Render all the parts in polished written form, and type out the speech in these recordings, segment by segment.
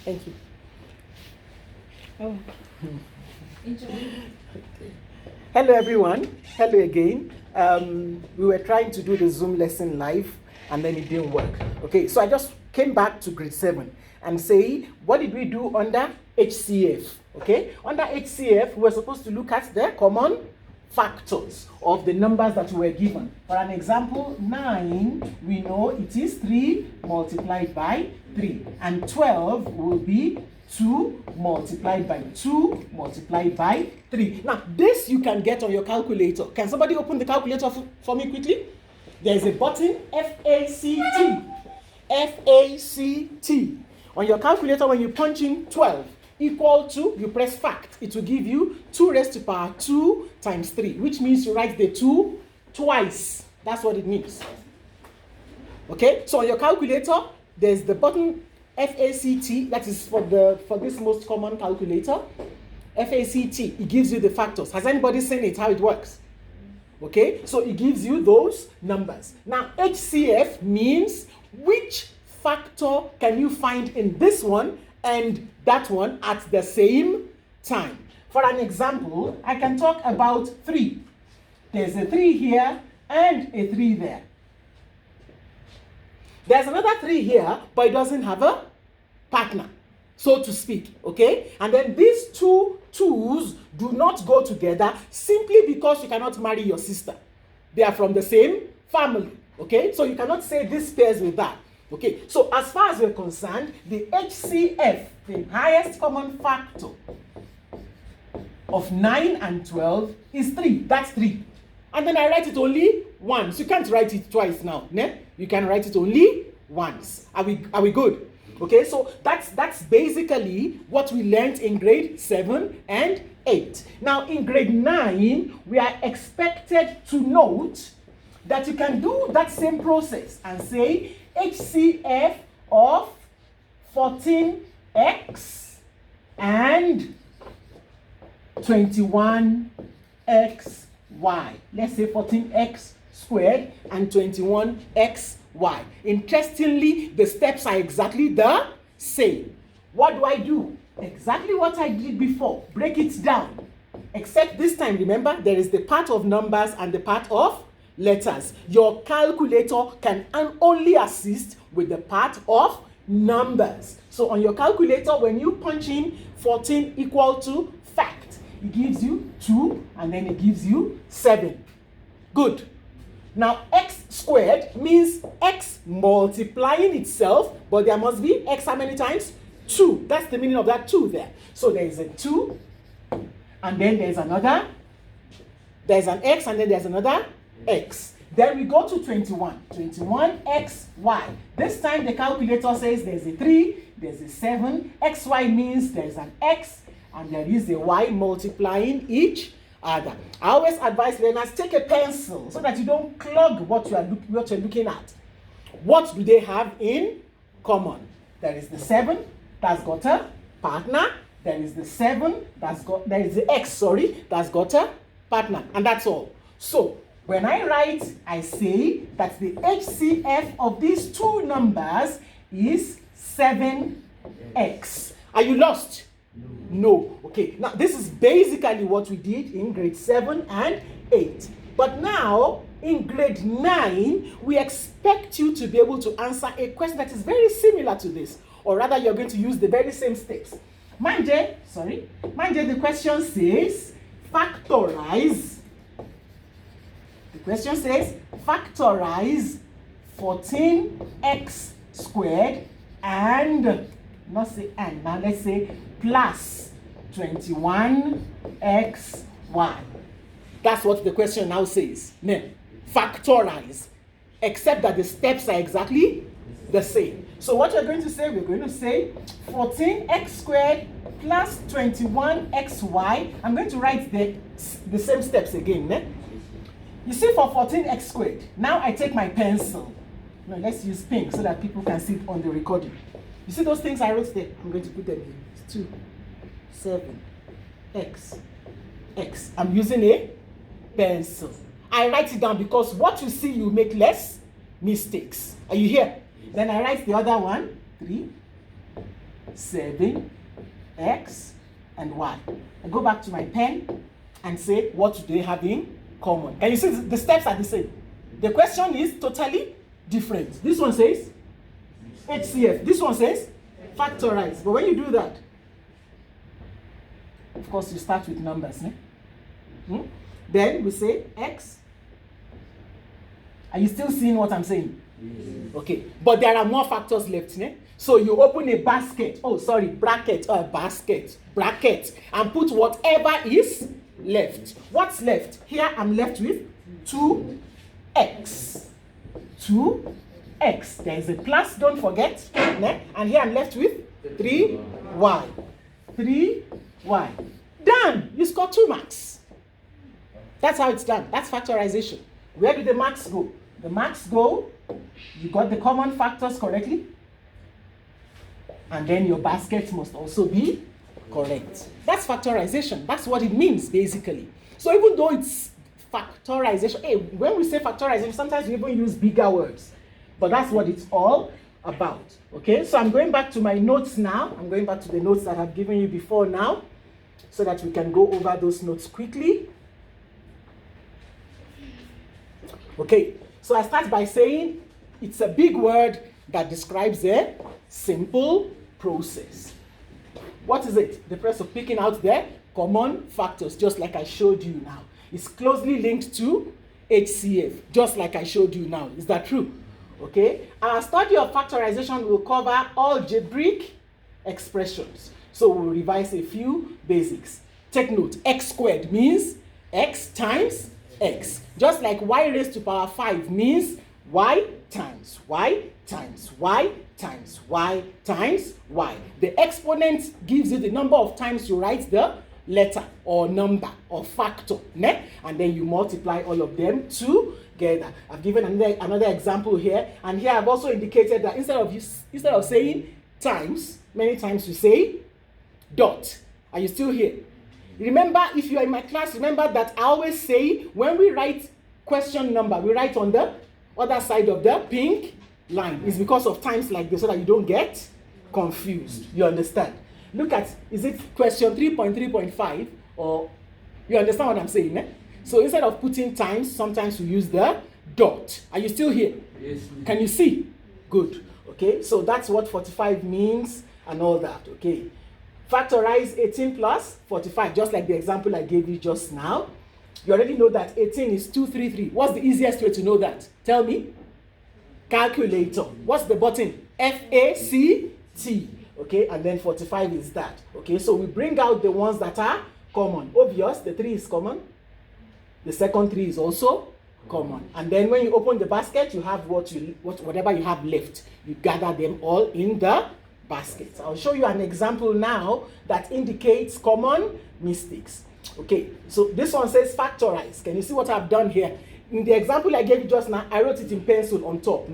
Thank you. Oh. Hello, everyone. Hello again. We were trying to do the Zoom lesson live, and then it didn't work. Okay, so I just came back to grade 7 and say, what did we do under HCF? Okay, under HCF, we were supposed to look at the common factors of the numbers that were given. For an example, 9, we know it is 3 multiplied by 3, and 12 will be 2 multiplied by 2 multiplied by 3. Now, this you can get on your calculator. Can somebody open the calculator for me quickly? There's a button, F-A-C-T. F-A-C-T. On your calculator, when you punch in 12 equal to, you press fact. It will give you 2 raised to power 2 times 3, which means you write the 2 twice. That's what it means. Okay, so on your calculator, there's the button FACT, that is for this most common calculator. FACT, it gives you the factors. Has anybody seen it, how it works? Okay, so it gives you those numbers. Now, HCF means which factor can you find in this one and that one at the same time. For an example, I can talk about 3. There's a 3 here and a 3 there. There's another 3 here, but it doesn't have a partner, so to speak, okay? And then these two 2s do not go together simply because you cannot marry your sister. They are from the same family, okay? So you cannot say this pairs with that, okay? So as far as we're concerned, the HCF, the highest common factor of 9 and 12 is 3. That's 3. And then I write it only once. You can't write it twice now, ne? You can write it only once. Are we good? Okay, so that's basically what we learned in grade 7 and 8. Now in grade 9, we are expected to note that you can do that same process and say HCF of 14x and 21xy. Let's say 14x squared and 21xy. Interestingly, the steps are exactly the same. What do? Exactly what I did before. Break it down. Except this time, remember, there is the part of numbers and the part of letters. Your calculator can only assist with the part of numbers. So on your calculator, when you punch in 14 equal to fact, it gives you 2 and then it gives you 7. Good. Now, x squared means x multiplying itself, but there must be x how many times? 2. That's the meaning of that 2 there. So there is a 2, and then there's another, there's an x, and then there's another x. Then we go to 21. 21xy. This time the calculator says there's a 3, there's a 7. Xy means there's an x, and there is a y multiplying each other. I always advise learners, take a pencil so that you don't clog what you're looking at. What do they have in common? There is the 7 that's got a partner. There is the 7 there is the x, that's got a partner, and that's all. So when I write, I say that the HCF of these two numbers is 7x. Are you lost? No. Okay, now this is basically what we did in grade 7 and 8. But now, in grade 9, we expect you to be able to answer a question that is very similar to this. Or rather, you're going to use the very same steps. Manje, the question says, factorize. The question says, factorize 14x squared and, not say and, now let's say plus 21xy. That's what the question now says. Now, factorize, except that the steps are exactly the same. So what we're going to say, 14x squared plus 21xy. I'm going to write the same steps again. Ne? You see, for 14x squared, now I take my pencil. No, let's use pink so that people can see it on the recording. You see those things I wrote there? I'm going to put them in. It's 2, 7, x. I'm using a pencil. I write it down because what you see, you make less mistakes. Are you here? Then I write the other one, 3, 7, X, and Y. I go back to my pen and say, what do they have in common? Can you see the steps are the same? The question is totally different. This one says HCF. This one says factorize. But when you do that, of course, you start with numbers. Then we say X. Are you still seeing what I'm saying? Yes. Okay. But there are more factors left. So you open a basket. Oh, sorry, bracket or basket. Bracket. And put whatever is left. What's left? Here I'm left with 2X. 2X. There is a plus, don't forget. And here I'm left with 3Y. 3Y. Done. You score 2 marks. That's how it's done. That's factorization. Where do the marks go? The marks go, you got the common factors correctly, and then your basket must also be correct. That's factorization. That's what it means, basically. So even though it's factorization, when we say factorization, sometimes we even use bigger words. But that's what it's all about. Okay, so I'm going back to my notes now. I'm going back to the notes that I've given you before now, so that we can go over those notes quickly. Okay, so I start by saying it's a big word that describes a simple process. What is it? The process of picking out the common factors, just like I showed you now. It's closely linked to HCF, just like I showed you now. Is that true? Okay, our study of factorization will cover algebraic expressions. So we'll revise a few basics. Take note, x squared means x times x. Just like y raised to power 5 means y times y times y times y times y. The exponent gives you the number of times you write the letter or number or factor, and then you multiply all of them together. I've given another example here, and here I've also indicated that instead of saying times, many times you say dot. Are you still here? Remember, if you are in my class, remember that I always say when we write question number, we write on the other side of the pink line. It's because of times like this so that you don't get confused. You understand? Look at, is it question 3.3.5 or you understand what I'm saying? So instead of putting times, sometimes we use the dot. Are you still here? Yes. Can you see? Good. Okay, so that's what 45 means and all that. Okay. Factorize 18 plus 45, just like the example I gave you just now. You already know that 18 is 233. What's the easiest way to know that? Tell me. Calculator. What's the button? F-A-C-T. Okay, and then 45 is that. Okay, so we bring out the ones that are common. Obvious, the 3 is common. The second 3 is also common. And then when you open the basket, you have whatever you have left. You gather them all in the baskets. I'll show you an example now that indicates common mistakes. Okay, so this one says factorize. Can you see what I've done here? In the example I gave you just now, I wrote it in pencil on top.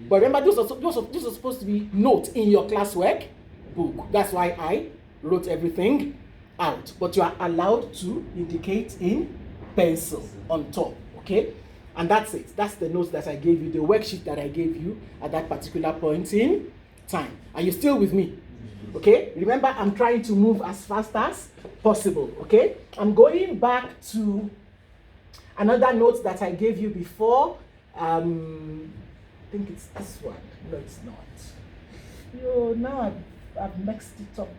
But remember, those are supposed to be notes in your classwork book. That's why I wrote everything out. But you are allowed to indicate in pencil on top. Okay? And that's it. That's the notes that I gave you, the worksheet that I gave you at that particular point in time. Are you still with me? Okay, remember I'm trying to move as fast as possible. Okay, I'm going back to another note that I gave you before. I think it's this one. No, it's not. Yo, now I've messed it up.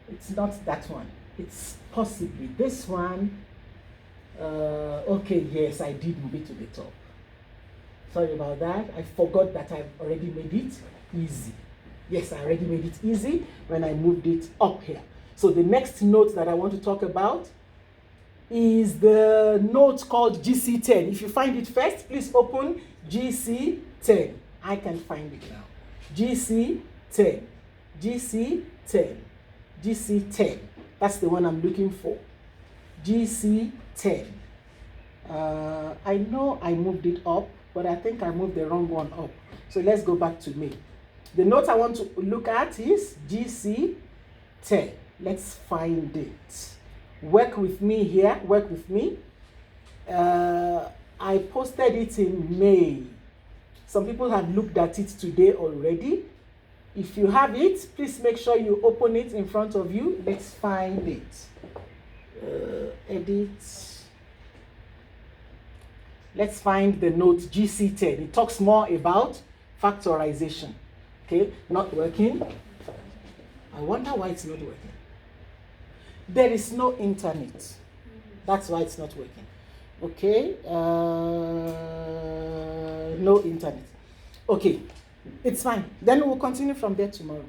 It's not that one. It's possibly this one. Okay, yes, I did move it to the top. Sorry about that. I forgot that I've already made it easy. Yes, I already made it easy when I moved it up here. So the next note that I want to talk about is the note called GC10. If you find it first, please open GC10. I can find it now. GC10. GC10. GC10. That's the one I'm looking for. GC10. I know I moved it up, but I think I moved the wrong one up. So let's go back to me. The note I want to look at is GC10. Let's find it. Work with me here. Work with me. I posted it in May. Some people have looked at it today already. If you have it, please make sure you open it in front of you. Let's find it. Edit. Let's find the note GC10. It talks more about factorization. Okay, not working. I wonder why it's not working. There is no internet. That's why it's not working. Okay, no internet. Okay, it's fine. Then we'll continue from there tomorrow.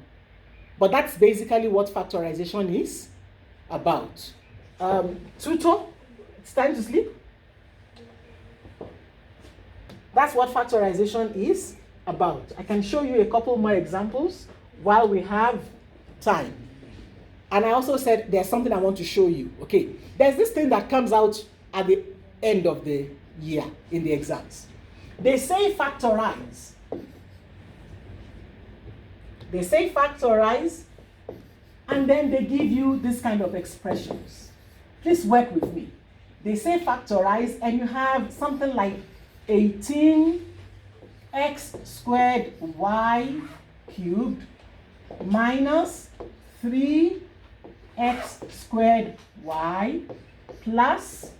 But that's basically what factorization is about. Tutor, it's time to sleep. That's what factorization is about. I can show you a couple more examples while we have time. And I also said there's something I want to show you. Okay, there's this thing that comes out at the end of the year in the exams. They say factorize. They say factorize, and then they give you this kind of expressions. Please work with me. They say factorize, and you have something like 18x squared y cubed minus 3x squared y plus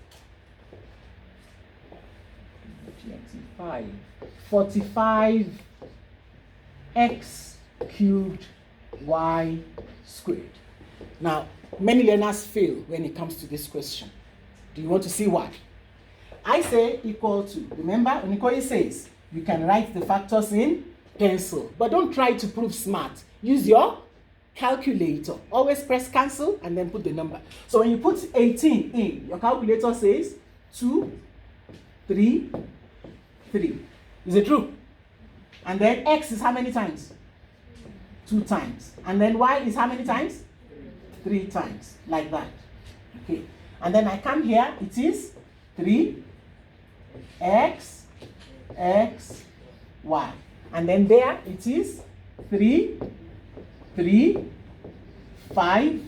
45x cubed y squared. Now, many learners fail when it comes to this question. Do you want to see why? I say equal to. Remember, Onikoyi says you can write the factors in pencil, but don't try to prove smart. Use your calculator. Always press cancel and then put the number. So when you put 18 in, your calculator says 2, 3, 3. Is it true? And then x is how many times? 2 times. And then y is how many times? 3 times. Like that. Okay. And then I come here, it is 3 x, y. And then there it is 3, 5,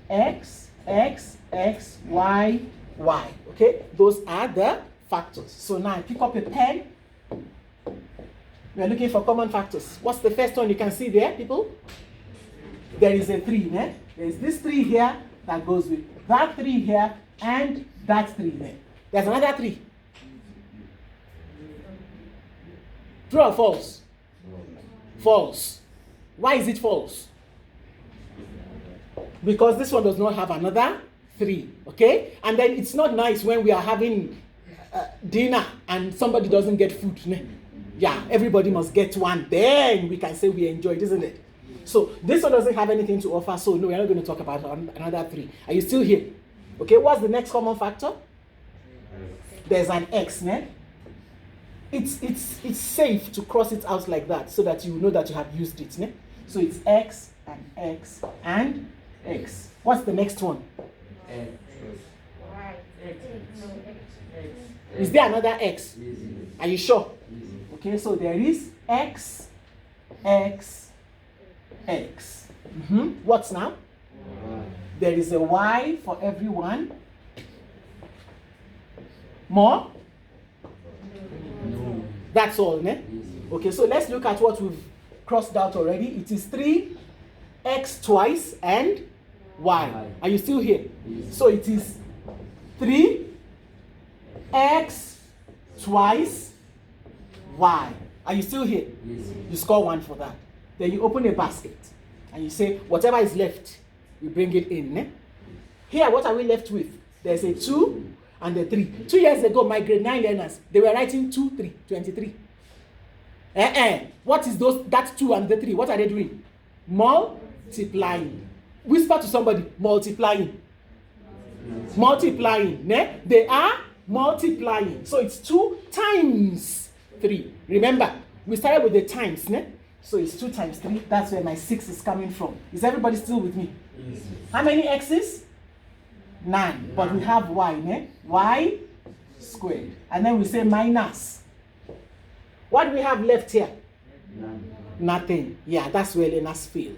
x, y, y. Okay? Those are the factors. So now I pick up a pen. We are looking for common factors. What's the first one you can see there, people? There is a 3, né? There's this 3 here that goes with that 3 here and that 3 there. There's another 3. True or false? False. Why is it false? Because this one does not have another 3, okay? And then it's not nice when we are having dinner and somebody doesn't get food. Né? Yeah, everybody must get one. Then we can say we enjoyed, isn't it? So this one doesn't have anything to offer, so no, we're not going to talk about another 3. Are you still here? Okay, what's the next common factor? There's an x, né? It's safe to cross it out like that so that you know that you have used it, né? So it's x and x and x. What's the next one? Is there another x? Are you sure? Okay, so there is x, x, x. What's now? There is a y for everyone. More? No. That's all, ne? Okay, so let's look at what we've crossed out already. It is 3x twice and y. Are you still here? Yes. So it is 3x twice y. Are you still here? Yes. You score 1 for that. Then you open a basket and you say, whatever is left, we bring it in. Ne? Here, what are we left with? There's a 2 and a 3. 2 years ago, my grade 9 learners, they were writing 2, 3, 23. What is that 2 and the 3? What are they doing? Multiplying. Whisper to somebody, multiplying. Multiplying. Ne? They are multiplying. So it's 2 times 3. Remember, we started with the times. Ne? So it's 2 times 3. That's where my 6 is coming from. Is everybody still with me? Yes. How many x's? 9. But we have y. Ne? Y squared. And then we say minus. What do we have left here? Nothing. Yeah, that's where learners fail.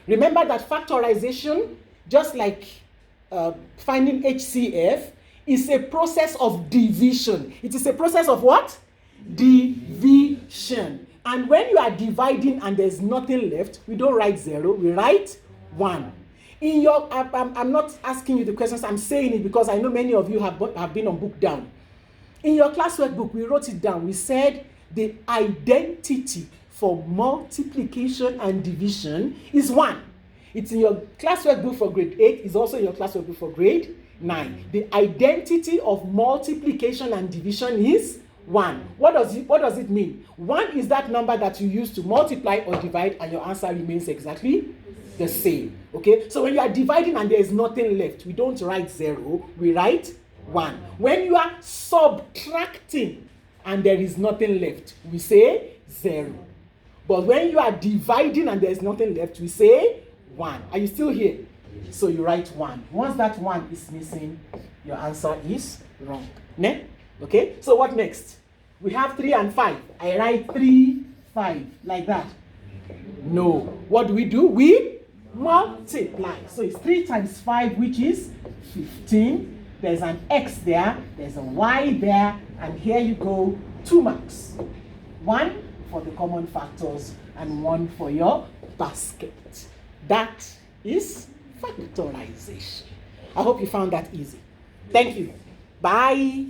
Remember that factorization, just like finding HCF, is a process of division. It is a process of what? Division. And when you are dividing and there's nothing left, we don't write 0, we write 1. In your, I'm not asking you the questions, I'm saying it because I know many of you have been on book down. In your classwork book, we wrote it down. We said the identity for multiplication and division is 1. It's in your classwork book for grade 8. It's also in your classwork book for grade 9. The identity of multiplication and division is 1. What does it mean? 1 is that number that you use to multiply or divide, and your answer remains exactly the same. Okay? So when you are dividing and there is nothing left, we don't write 0, we write 1. When you are subtracting and there is nothing left, we say 0. But when you are dividing and there is nothing left, we say 1. Are you still here? So you write 1. Once that 1 is missing, your answer is wrong. Ne? Okay? So what next? We have 3 and 5. I write 3, 5, like that. No. What do? We multiply. So it's 3 times 5, which is 15. There's an X there, there's a Y there, and here you go, 2 marks. 1 for the common factors and 1 for your basket. That is factorization. I hope you found that easy. Thank you. Bye.